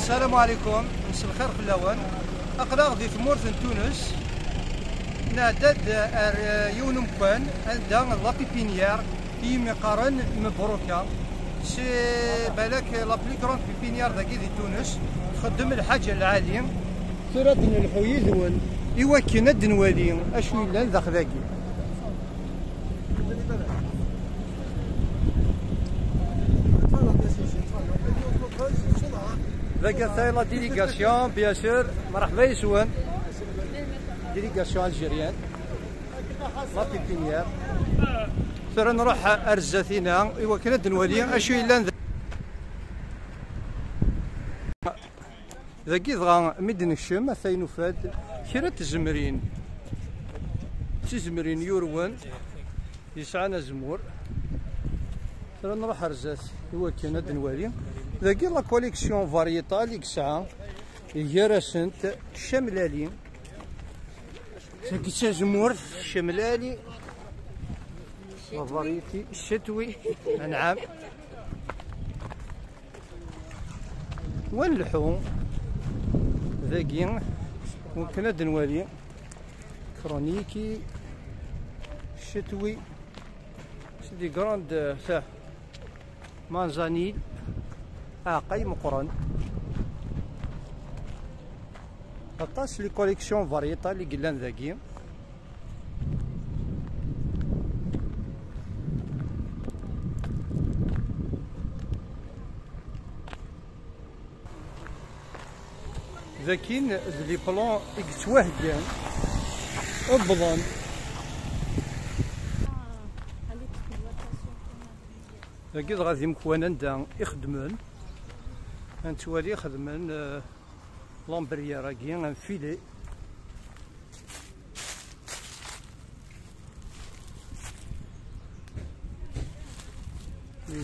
السلام عليكم، مساء الخير في الاول. اقرا في ثمورة تونس نعدد يون مكان عندها لا بيبينيير يمي قارن مبروكه سي بالك لا بلي كرون بيبينيير داكي دي تونس تخدم الحاجه العاليه ثرات الحويد ون ايوا كي ند نوالي اشوي لان ذاك ذاكي ذاك لا ديليغاسيون بيان سور مرحبا يسون ديليغاسيون الجيريان لا بيبينيير ثرا نروح ارزاثينا ايوا كي ند نوالي اشوي لان ذاكي دغا ميدن الشم ثاين فاد كرا تزمرين تزمرين يوروان يسعنا زمور ترى نروح رزات هو كاين هاد نوالي ذاكي لا كوليكسيون فارييتا اللي كسعه يرسنت شملالي ذاكي زمور شملالي لا فاريتي الشتوي نعم واللحوم ذاكي ممكن هاد نوالي كرونيكي شتوي سيدي كراند تاع مانزانيل عاقي مقرن عطاس لي كوليكسيون فارييتا اللي قلان ذاكي ذاكين لي بلون يتوهجان ابضان ذاكي غادي مكوانا ندا يخدمن نتوالي يخدمن لامبريا راكي انفيلي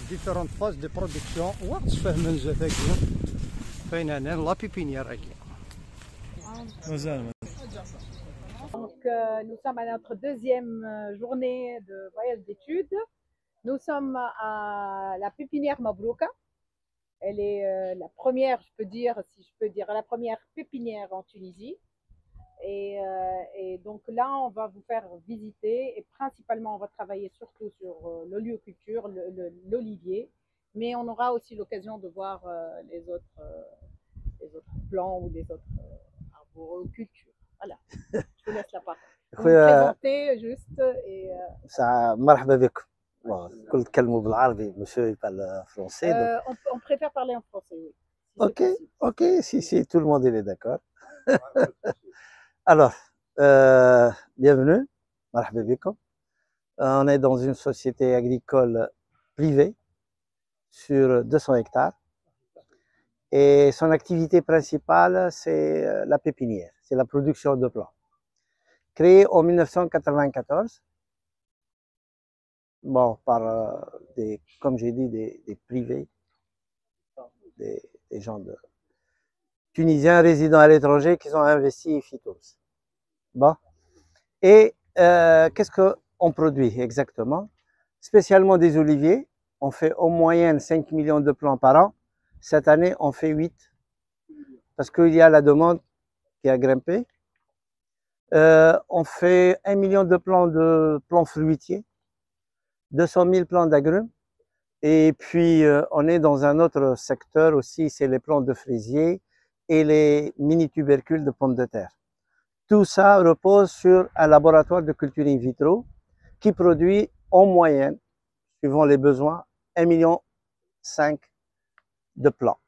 ديفيرونت فاز دي برودكسيون وقت فهمن زاتاكي فين انا لا بيبينيير راكي Donc, nous sommes à notre deuxième journée de voyage d'études. Nous sommes à la pépinière Mabrouka. Elle est la première, je peux dire, si je peux dire, la première pépinière en Tunisie. Et donc là, on va vous faire visiter et principalement, on va travailler surtout sur l'olioculture, l'olivier. Mais on aura aussi l'occasion de voir les autres plants ou les autres arboricultures. Voilà, je vous laisse la parole. Vous me présentez juste et... مرحبا بكم. كل تكلموا بالعربي monsieur parle français. On préfère parler en français, oui. Ok, si tout le monde est d'accord. Alors, bienvenue, مرحبا بكم. On est dans une société agricole privée sur 200 hectares. Et son activité principale, c'est la pépinière, c'est la production de plants. Créée en 1994, bon, par comme j'ai dit, des privés, des gens tunisiens résidant à l'étranger qui ont investi Phytos. Bon. Et qu'est-ce qu'on produit exactement? Spécialement des oliviers. On fait en moyenne 5 millions de plants par an. Cette année, on fait 8 parce qu'il y a la demande qui a grimpé. On fait 1 million de plants fruitiers, 200 000 plants d'agrumes. Et puis, on est dans un autre secteur aussi, c'est les plants de fraisiers et les mini-tubercules de pommes de terre. Tout ça repose sur un laboratoire de culture in vitro qui produit en moyenne, suivant les besoins, 1,5 million de plants.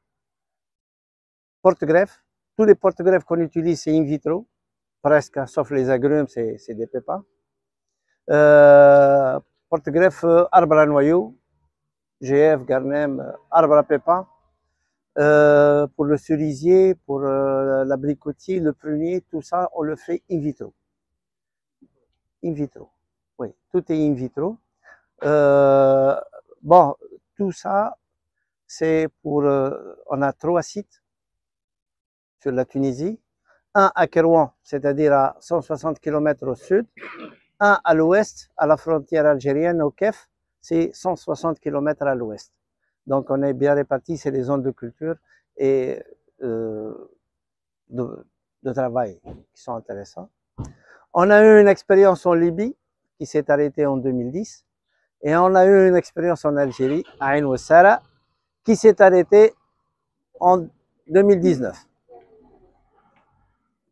Porte-greffe, tous les porte-greffes qu'on utilise, c'est in vitro, presque, sauf les agrumes, c'est des pépins. Porte-greffe, arbre à noyau, GF, Garnem, arbre à pépins. Pour le cerisier, pour l'abricotier, le prunier, tout ça, on le fait in vitro. In vitro, oui, tout est in vitro. Bon, tout ça, c'est pour, on a 3 sites sur la Tunisie, un à Kérouan, c'est-à-dire à 160 km au sud, un à l'ouest, à la frontière algérienne, au Kef, c'est 160 km à l'ouest. Donc on est bien répartis, c'est les zones de culture et de travail qui sont intéressants. On a eu une expérience en Libye qui s'est arrêtée en 2010 et on a eu une expérience en Algérie, à Ain Ouessara, qui s'est arrêtée en 2019.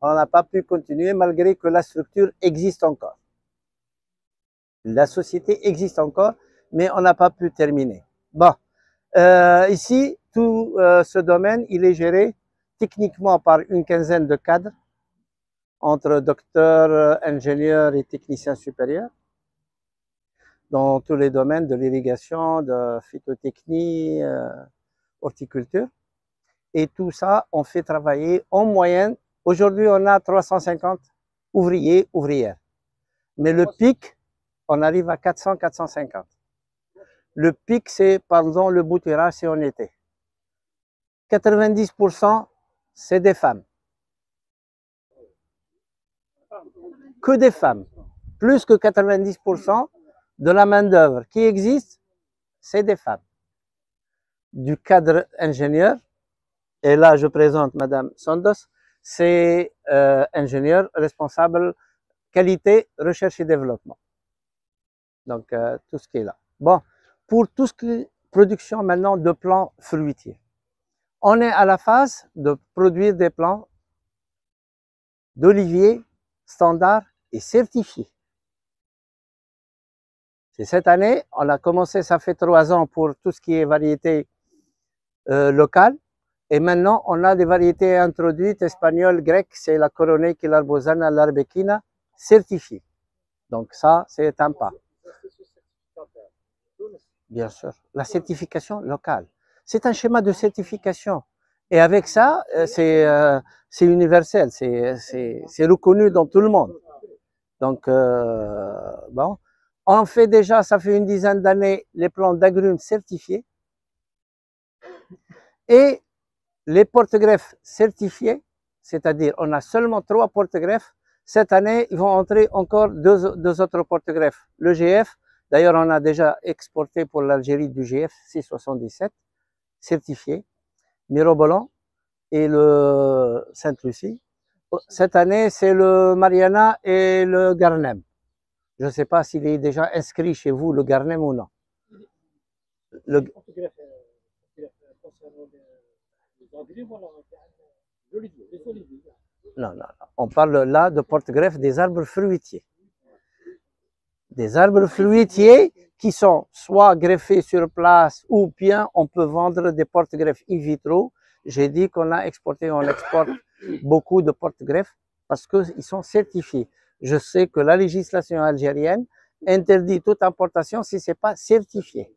On n'a pas pu continuer malgré que la structure existe encore. La société existe encore, mais on n'a pas pu terminer. Bon, ici, tout ce domaine, il est géré techniquement par une quinzaine de cadres, entre docteurs, ingénieurs et techniciens supérieurs, dans tous les domaines de l'irrigation, de phytotechnie, horticulture. Et tout ça, on fait travailler en moyenne. Aujourd'hui, on a 350 ouvriers, ouvrières. Mais le pic, on arrive à 400, 450. Le pic, c'est, pardon, le bouturage, c'est en été. 90%, c'est des femmes. Que des femmes. Plus que 90% de la main-d'œuvre qui existe, c'est des femmes. Du cadre ingénieur, et là je présente Madame Sondos, c'est ingénieur responsable qualité, recherche et développement. Donc tout ce qui est là. Bon, pour tout ce qui est production maintenant de plants fruitiers, on est à la phase de produire des plants d'oliviers standards et certifiés. C'est cette année, on a commencé, ça fait 3 ans pour tout ce qui est variété locale. Et maintenant, on a des variétés introduites espagnoles, grecques, c'est la Coroneiki, l'Arbosana, l'Arbequina, certifiées. Donc ça, c'est un pas. Bien sûr, la certification locale. C'est un schéma de certification. Et avec ça, c'est universel, c'est reconnu dans tout le monde. Donc, bon, on fait déjà, ça fait une dizaine d'années, les plants d'agrumes certifiés. Et les porte-greffes certifiés, c'est-à-dire on a seulement 3 porte-greffes. Cette année, ils vont entrer encore deux autres porte-greffes. Le GF, d'ailleurs, on a déjà exporté pour l'Algérie du GF 677, certifié. Mirobolan et le Sainte-Lucie. Cette année, c'est le Mariana et le Garnem. Je ne sais pas s'il est déjà inscrit chez vous, le Garnem ou non. Le... Non, non, non. On parle là de porte-greffe des arbres fruitiers. Des arbres fruitiers qui sont soit greffés sur place ou bien on peut vendre des porte-greffes in vitro. J'ai dit qu'on a exporté, on exporte beaucoup de porte-greffes parce qu'ils sont certifiés. Je sais que la législation algérienne interdit toute importation si ce n'est pas certifié.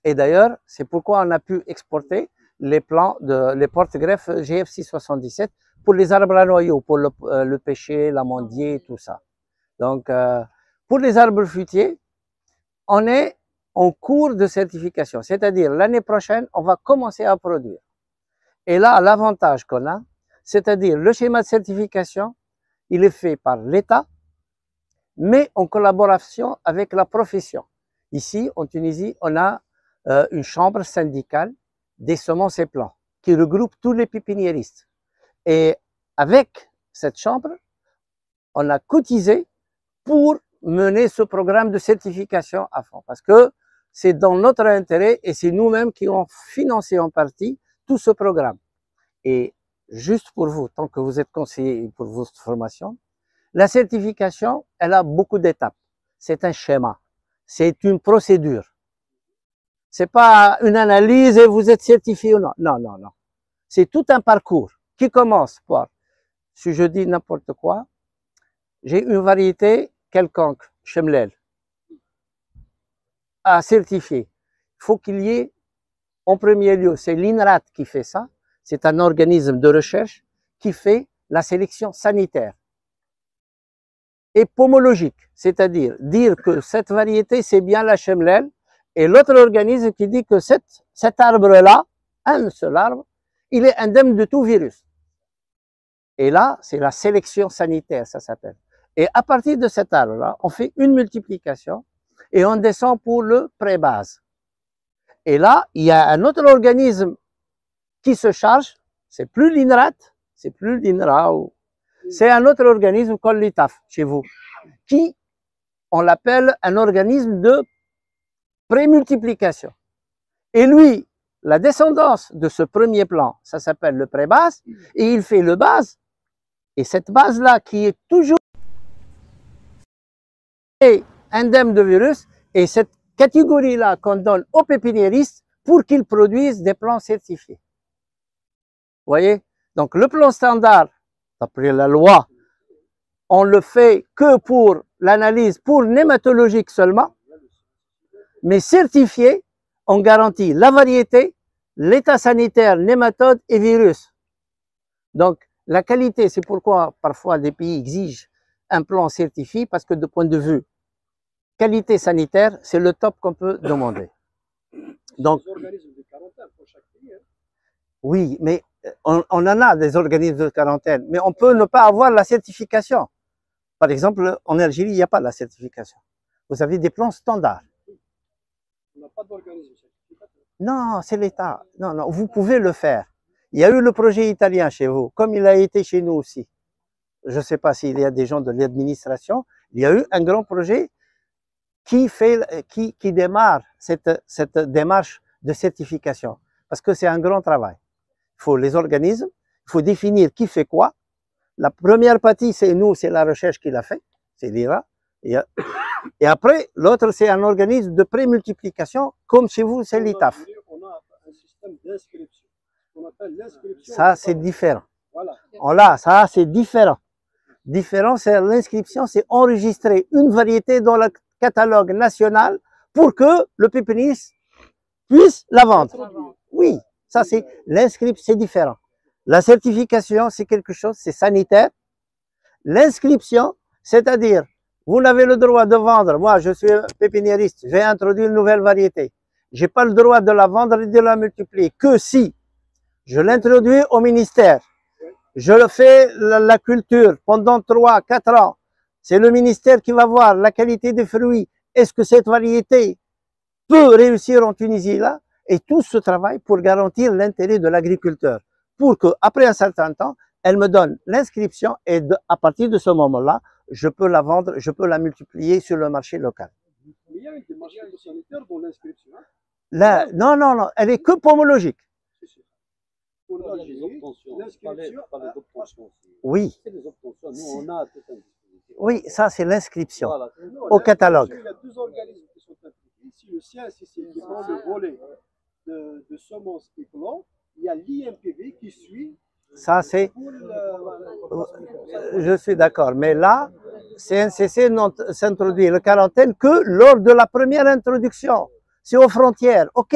Et d'ailleurs, c'est pourquoi on a pu exporter les plants les porte-greffes GF 677 pour les arbres à noyaux, pour le pêcher, l'amandier, tout ça. Donc, pour les arbres fruitiers, on est en cours de certification, c'est-à-dire l'année prochaine, on va commencer à produire. Et là, l'avantage qu'on a, c'est-à-dire le schéma de certification, il est fait par l'État, mais en collaboration avec la profession. Ici, en Tunisie, on a une chambre syndicale des semences et plants qui regroupe tous les pépiniéristes. Et avec cette chambre, on a cotisé pour mener ce programme de certification à fond. Parce que c'est dans notre intérêt et c'est nous-mêmes qui avons financé en partie tout ce programme. Et juste pour vous, tant que vous êtes conseiller pour votre formation, la certification, elle a beaucoup d'étapes. C'est un schéma. C'est une procédure. C'est pas une analyse et vous êtes certifié ou non. Non, non, non. C'est tout un parcours qui commence par, si je dis n'importe quoi, j'ai une variété quelconque, Chemlel, à certifier. Il faut qu'il y ait, en premier lieu, c'est l'INRAT qui fait ça. C'est un organisme de recherche qui fait la sélection sanitaire et pomologique, c'est-à-dire dire que cette variété, c'est bien la Chemlel, et l'autre organisme qui dit que cet arbre-là, un seul arbre, il est indemne de tout virus. Et là, c'est la sélection sanitaire, ça s'appelle. Et à partir de cet arbre-là, on fait une multiplication et on descend pour le pré-base. Et là, il y a un autre organisme qui se charge, C'est plus l'INRAT, c'est plus l'INRA, c'est un autre organisme comme l'ITAF chez vous, qui, on l'appelle un organisme de prémultiplication. Et lui, la descendance de ce premier plan, ça s'appelle le pré-base, et il fait le base, et cette base-là qui est toujours indemne de virus, et cette catégorie-là qu'on donne aux pépiniéristes pour qu'ils produisent des plants certifiés. Vous voyez? Donc le plan standard, d'après la loi, on le fait que pour l'analyse pour nématologique seulement, mais certifié, on garantit la variété, l'état sanitaire, nématodes et virus. Donc la qualité, c'est pourquoi parfois des pays exigent un plan certifié, parce que de point de vue qualité sanitaire, c'est le top qu'on peut demander. Donc, oui, mais on en a des organismes de quarantaine, mais on peut ne pas avoir la certification. Par exemple, en Algérie, il n'y a pas la certification. Vous avez des plans standards. On n'a pas d'organisme certificateur. Non, c'est l'État. Non, non, vous pouvez le faire. Il y a eu le projet italien chez vous, comme il a été chez nous aussi. Je ne sais pas s'il y a des gens de l'administration. Il y a eu un grand projet qui démarre cette démarche de certification. Parce que c'est un grand travail. Il faut les organismes, il faut définir qui fait quoi. La première partie, c'est nous, c'est la recherche qui l'a fait, c'est l'IRA. Et après, l'autre, c'est un organisme de prémultiplication, comme chez vous, c'est l'ITAF. On a un système d'inscription. On appelle l'inscription. Ça, c'est différent. Voilà. Ça, c'est différent. Différent, c'est l'inscription, c'est enregistrer une variété dans le catalogue national pour que le pépiniste puisse la vendre. Oui, ça, c'est l'inscription, c'est différent. La certification, c'est quelque chose, c'est sanitaire. L'inscription, c'est-à-dire, vous n'avez le droit de vendre. Moi, je suis pépiniériste, j'ai introduit une nouvelle variété. J'ai pas le droit de la vendre et de la multiplier que si je l'introduis au ministère. Je le fais la culture pendant 3, 4 ans. C'est le ministère qui va voir la qualité des fruits. Est-ce que cette variété peut réussir en Tunisie là? Et tout ce travail pour garantir l'intérêt de l'agriculteur. Pour qu'après un certain temps, elle me donne l'inscription et à partir de ce moment-là, je peux la vendre, je peux la multiplier sur le marché local. Mais il y a une démarche sanitaire dans l'inscription. Là, non, non, non, elle est que pomologique. On a l'inscription. Oui. C'est des obtentions. Nous, on a tout un dispositif. Oui, ça c'est l'inscription Voilà. au catalogue. Il y a deux organismes qui sont impliqués. Si le sien, c'est qui prend le volet de semences et plants, il y a l'IMPV qui suit. Ça c'est, je suis d'accord, mais là, CNCC s'introduit le quarantaine que lors de la première introduction. C'est aux frontières, ok.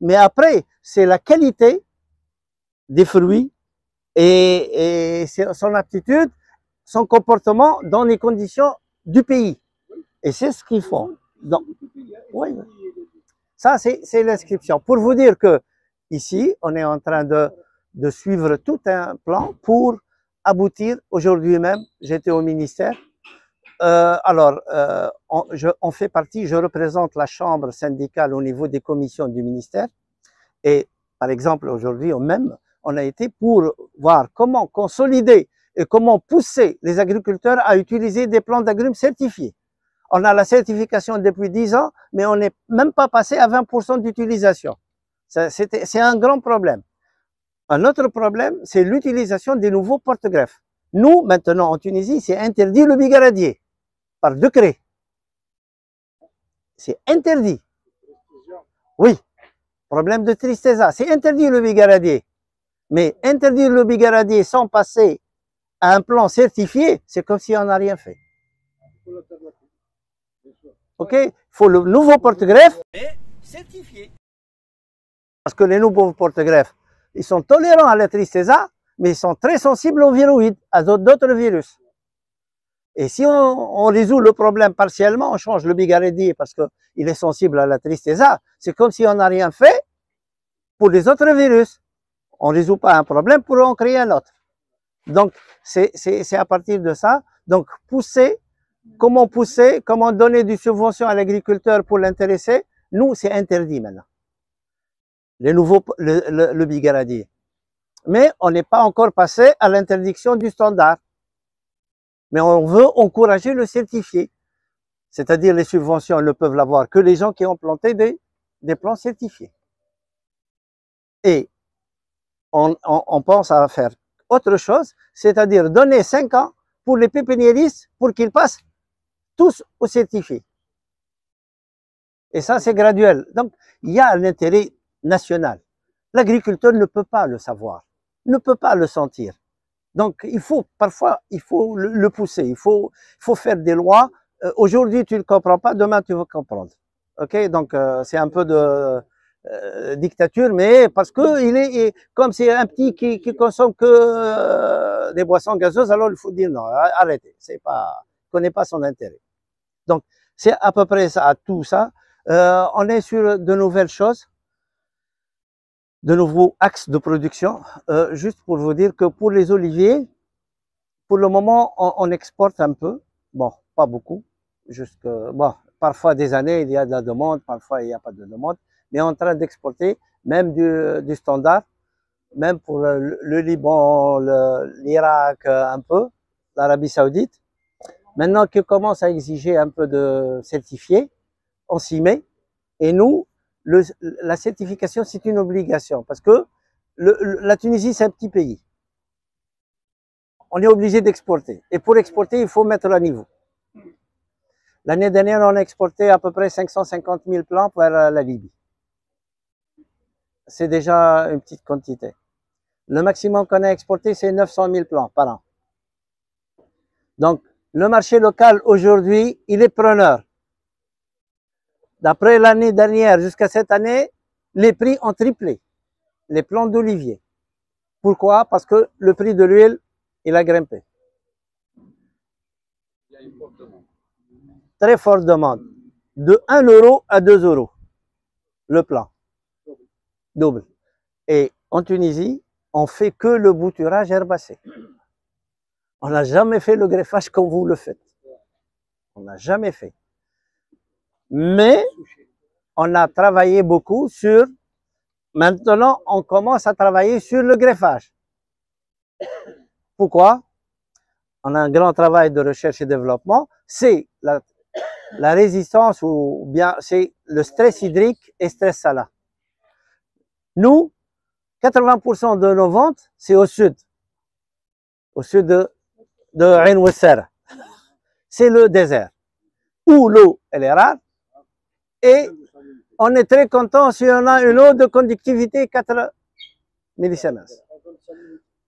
Mais après, c'est la qualité des fruits et son aptitude, son comportement dans les conditions du pays. Et c'est ce qu'ils font. Donc, oui. Ça, c'est l'inscription. Pour vous dire que ici, on est en train de suivre tout un plan pour aboutir. Aujourd'hui même, j'étais au ministère. On fait partie, je représente la chambre syndicale au niveau des commissions du ministère. Et par exemple, aujourd'hui même, on a été pour voir comment consolider et comment pousser les agriculteurs à utiliser des plants d'agrumes certifiés. On a la certification depuis 10 ans, mais on n'est même pas passé à 20% d'utilisation. C'est un grand problème. Un autre problème, c'est l'utilisation des nouveaux porte-greffes. Nous, maintenant, en Tunisie, c'est interdit le bigaradier, par décret. C'est interdit. Oui, problème de tristessa. C'est interdit le bigaradier. Mais interdire le bigaradier sans passer à un plan certifié, c'est comme si on n'a rien fait. Ok, il faut le nouveau porte-greffe certifié. Parce que les nouveaux porte-greffes, ils sont tolérants à la tristessa, mais ils sont très sensibles aux viroïdes, à d'autres virus. Et si on résout le problème partiellement, on change le bigaradier parce qu'il est sensible à la tristessa, c'est comme si on n'a rien fait pour les autres virus. On ne résout pas un problème pour en créer un autre. Donc, c'est à partir de ça. Donc, comment donner des subventions à l'agriculteur pour l'intéresser, nous, c'est interdit maintenant. Le bigaradier. Mais on n'est pas encore passé à l'interdiction du standard. Mais on veut encourager le certifié. C'est-à-dire les subventions ne peuvent l'avoir que les gens qui ont planté des plants certifiés. Et on pense à faire autre chose, c'est-à-dire donner 5 ans pour les pépiniéristes pour qu'ils passent tous au certifié. Et ça, c'est graduel. Donc, il y a un intérêt national. L'agriculteur ne peut pas le savoir, ne peut pas le sentir. Donc, parfois, il faut le pousser, il faut faire des lois. Aujourd'hui, tu ne comprends pas, demain, tu vas comprendre. Ok, donc, c'est un peu de dictature, mais parce que comme c'est un petit qui consomme que des boissons gazeuses, alors il faut dire non, arrêtez, c'est pas, connaît pas son intérêt. Donc, c'est à peu près ça, tout ça. On est sur de nouvelles choses, de nouveaux axes de production. Juste pour vous dire que pour les oliviers, pour le moment, on exporte un peu. Bon, pas beaucoup. Bon, parfois des années, il y a de la demande, parfois il n'y a pas de demande. Mais on est en train d'exporter même du standard, même pour le Liban, l'Irak, un peu, l'Arabie Saoudite. Maintenant qu'ils commencent à exiger un peu de certifié, on s'y met. Et nous, la certification, c'est une obligation parce que la Tunisie, c'est un petit pays. On est obligé d'exporter. Et pour exporter, il faut mettre à niveau. L'année dernière, on a exporté à peu près 550 000 plants vers la Libye. C'est déjà une petite quantité. Le maximum qu'on a exporté, c'est 900 000 plants par an. Donc, le marché local aujourd'hui, il est preneur. D'après l'année dernière jusqu'à cette année, les prix ont triplé, les plants d'olivier. Pourquoi? Parce que le prix de l'huile, il a grimpé. Il y a une forte demande. Très forte demande. De 1 euro à 2 euros, le plant. Double. Et en Tunisie, on fait que le bouturage herbacé. On n'a jamais fait le greffage comme vous le faites. On n'a jamais fait. Mais on a travaillé beaucoup sur, maintenant on commence à travailler sur le greffage. Pourquoi? On a un grand travail de recherche et développement, c'est la résistance ou bien c'est le stress hydrique et stress salat. Nous, 80% de nos ventes, c'est au sud de Ain Ouessara. C'est le désert, où l'eau, elle est rare, et on est très content si on a une eau de conductivité 4 millisiemens.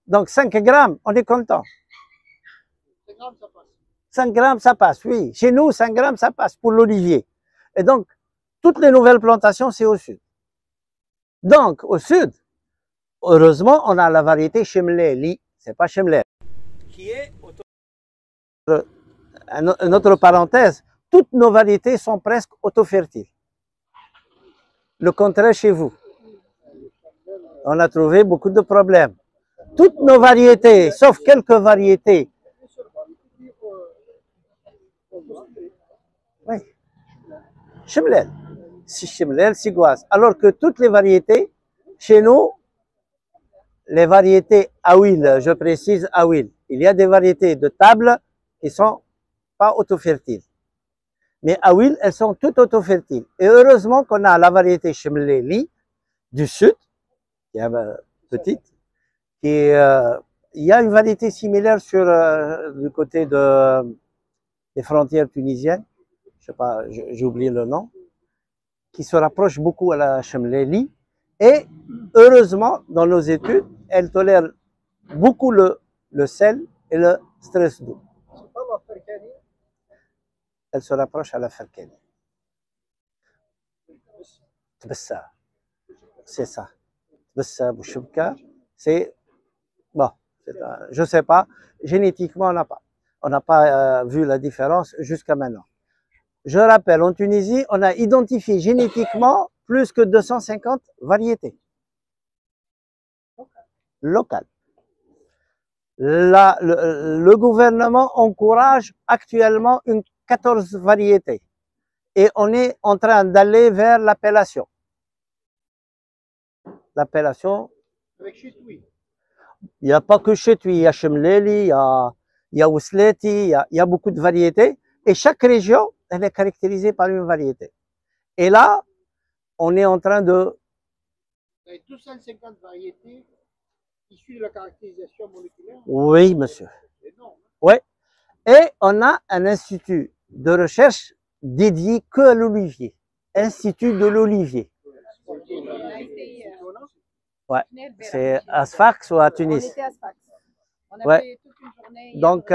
Donc 5 grammes, on est content. 5 grammes, ça passe, oui. Chez nous, 5 grammes, ça passe pour l'olivier. Et donc, toutes les nouvelles plantations, c'est au sud. Donc, au sud, heureusement, on a la variété Chemlé, c'est pas Chemlé. Qui est, une autre parenthèse, toutes nos variétés sont presque autofertiles. Le contraire chez vous. On a trouvé beaucoup de problèmes. Toutes nos variétés, sauf quelques variétés. Oui. Chemlel. Si Chemlel, Sigoise. Alors que toutes les variétés, chez nous, les variétés à huile, je précise à huile. Il y a des variétés de table qui sont pas autofertiles. Mais à huile, elles sont toutes autofertiles. Et heureusement qu'on a la variété Chemleli du sud, qui est petite, il y a une variété similaire sur du côté des frontières tunisiennes, je sais pas, j'ai oublié le nom, qui se rapproche beaucoup à la Chemleli. Et heureusement, dans nos études, elle tolère beaucoup le sel et le stress d'eau. Elle se rapproche à la Ferkeni. C'est ça. C'est bon, je ne sais pas. Génétiquement, on n'a pas vu la différence jusqu'à maintenant. Je rappelle, en Tunisie, on a identifié génétiquement plus que 250 variétés locales. Le gouvernement encourage actuellement 14 variétés et on est en train d'aller vers l'appellation. L'appellation. Avec Chitoui. Il n'y a pas que Chetui, il y a Chemleli, il y a Ousleti, il y a beaucoup de variétés. Et chaque région, elle est caractérisée par une variété. Et là, on est en train de... Il y a 250 variétés issues de la caractérisation moléculaire. Oui, monsieur. C'est énorme. Oui. Et on a un institut de recherche dédié que à l'olivier. Institut de l'olivier. Ouais. C'est à Sfax ou à Tunis? On était à Sfax. On a Ouais. fait toute une journée. Donc,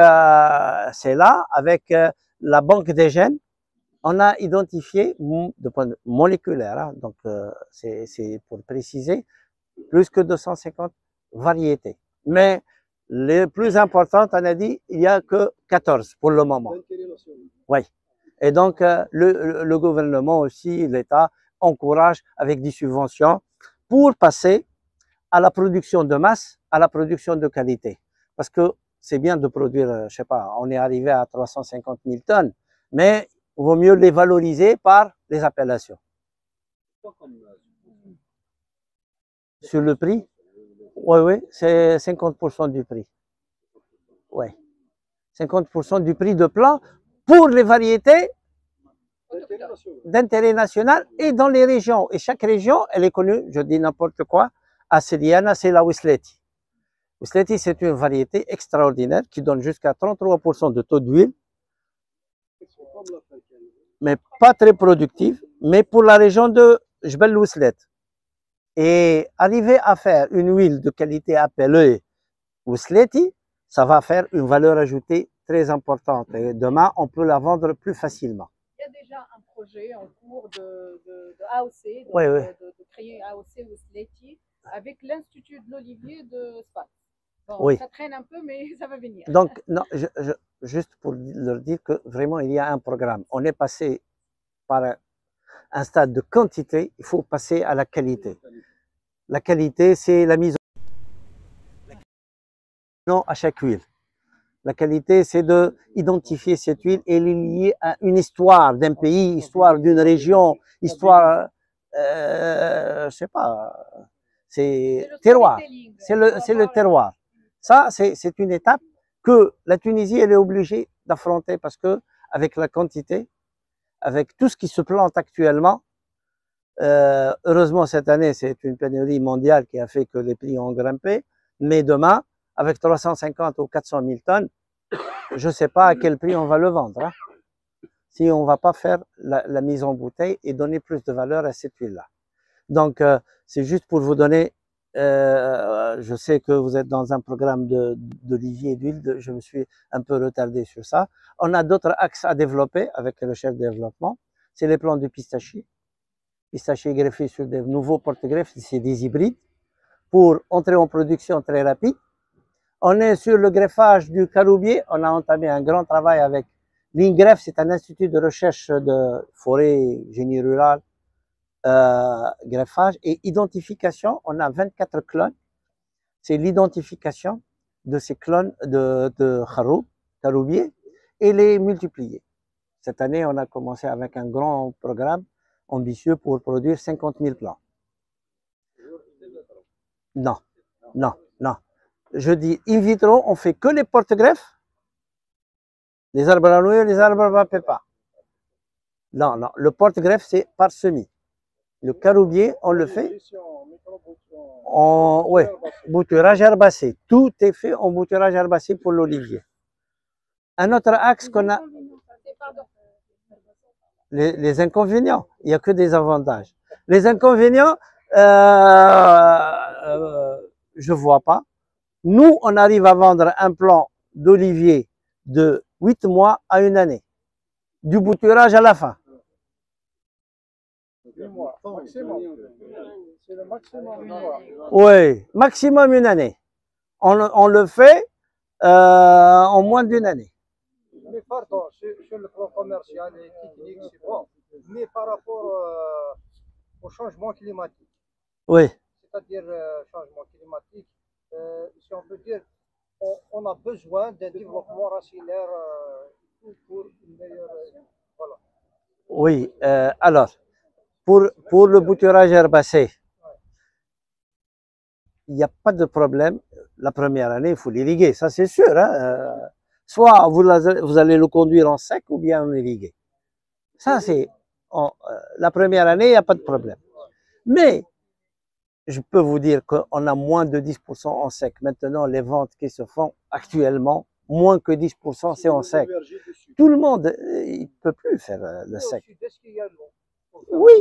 c'est là, avec la banque des gènes, on a identifié, de point de vue moléculaire, hein, donc c'est pour préciser, plus que 250 variétés. Mais les plus importantes, on a dit, il n'y a que 14 pour le moment. Oui. Et donc, le gouvernement aussi, l'État, encourage avec des subventions pour passer à la production de masse, à la production de qualité. Parce que c'est bien de produire, je sais pas, on est arrivé à 350 000 tonnes, mais il vaut mieux les valoriser par les appellations. Sur le prix? Oui, oui, c'est 50% du prix. Oui. 50% du prix de plan pour les variétés d'intérêt national et dans les régions. Et chaque région, elle est connue, je dis n'importe quoi, à Seliana, c'est la Ousleti. Ousleti, c'est une variété extraordinaire qui donne jusqu'à 33% de taux d'huile, mais pas très productive, mais pour la région de Jbel Ouslet. Et arriver à faire une huile de qualité appelée Ousleti, ça va faire une valeur ajoutée très importante. Et demain, on peut la vendre plus facilement. Il y a déjà un projet en cours de AOC, donc Oui, oui. de créer AOC Ousleti avec l'Institut de l'Olivier de Sfax. Bon, Oui. ça traîne un peu, mais ça va venir. Donc, non, juste pour leur dire que vraiment, il y a un programme. On est passé par un stade de quantité, il faut passer à la qualité. La qualité, c'est la mise en à chaque huile. La qualité, c'est de identifier cette huile et les lier à une histoire d'un pays, histoire d'une région, histoire, je sais pas, c'est terroir. C'est le terroir. Ça, c'est une étape que la Tunisie, elle est obligée d'affronter parce que avec la quantité, avec tout ce qui se plante actuellement, heureusement cette année, c'est une pénurie mondiale qui a fait que les prix ont grimpé, mais demain, avec 350 ou 400 000 tonnes, je ne sais pas à quel prix on va le vendre. Hein, si on ne va pas faire la mise en bouteille et donner plus de valeur à cette huile-là. Donc, c'est juste pour vous donner, je sais que vous êtes dans un programme d'olivier et d'huile, je me suis un peu retardé sur ça. On a d'autres axes à développer avec le chef de développement. C'est les plants de pistachier. Pistachier greffé sur des nouveaux porte-greffes, c'est des hybrides, pour entrer en production très rapide. On est sur le greffage du caroubier. On a entamé un grand travail avec l'INGREF, c'est un institut de recherche de forêt, génie rural, greffage et identification. On a 24 clones. C'est l'identification de ces clones de caroubier et les multiplier. Cette année, on a commencé avec un grand programme ambitieux pour produire 50 000 plants. Non, non, non. Je dis in vitro, on fait que les porte-greffes, les arbres à noyer, les arbres à pépins. Non, non, le porte-greffe, c'est par semis. Le caroubier, on le fait en bouturage herbacé. Tout est fait en bouturage herbacé pour l'olivier. Un autre axe qu'on a, les inconvénients, il n'y a que des avantages. Les inconvénients, je ne vois pas. Nous, on arrive à vendre un plant d'olivier de 8 mois à une année, du bouturage à la fin. 8 mois, maximum. C'est le maximum 8 mois. Oui, maximum une année. On le fait en moins d'une année. Mais pardon, sur le plan commercial et technique, c'est bon. Mais par rapport au changement climatique, oui. C'est-à-dire changement climatique, si on peut dire, on a besoin d'un développement racinaire pour une meilleure... voilà. Oui, alors, pour le bouturage herbacé, il n'y a pas de problème. la première année, il faut l'irriguer, ça c'est sûr. Hein. Soit vous allez le conduire en sec ou bien en irrigué. Ça, c'est la première année, il n'y a pas de problème. Mais je peux vous dire qu'on a moins de 10% en sec. Maintenant, les ventes qui se font actuellement, moins que 10%, c'est en sec. Tout le monde, il ne peut plus faire le sec. Oui,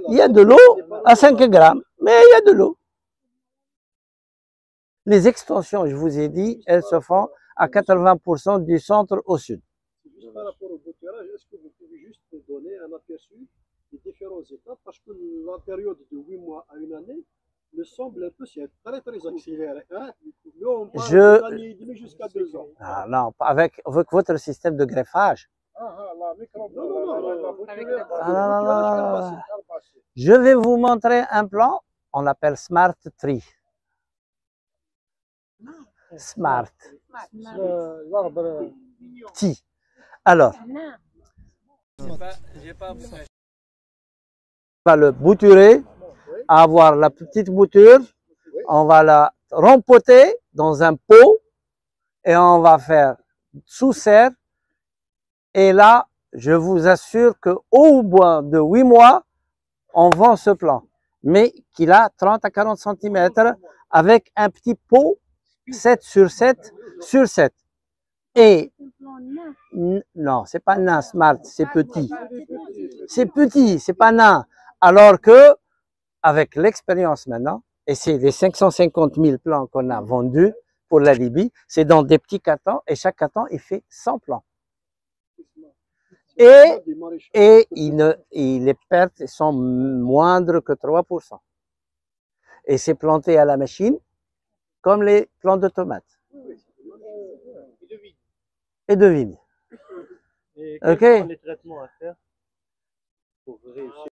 il y a de l'eau à 5 grammes, mais il y a de l'eau. Les extensions, je vous ai dit, elles se font à 80% du centre au sud. Juste par rapport au bouturage, est-ce que vous pouvez juste donner un aperçu des différentes étapes? Parce que la période de 8 mois à une année me semble un peu, c'est très très accéléré. Hein? Nous, on parle d'une année et demie jusqu'à 2 ans. Ah, non, avec votre système de greffage. Je vais vous montrer un plan, on l'appelle Smart Tree. Smart. T. Alors, on va le bouturer, avoir la petite bouture, on va la rempoter dans un pot et on va faire sous serre. Et là, je vous assure qu'au bout de 8 mois, on vend ce plan, mais qu'il a 30 à 40 cm avec un petit pot 7 sur 7 sur 7. Et non, c'est pas nain Smart, c'est petit. C'est petit, c'est pas nain. Alors que, avec l'expérience maintenant, et c'est les 550 000 plans qu'on a vendus pour la Libye, c'est dans des petits cartons et chaque carton, il fait 100 plans. Et les pertes sont moindres que 3%. Et c'est planté à la machine, comme les plants de tomates. Et de vigne. Et quels sont les traitements à faire pour réussir?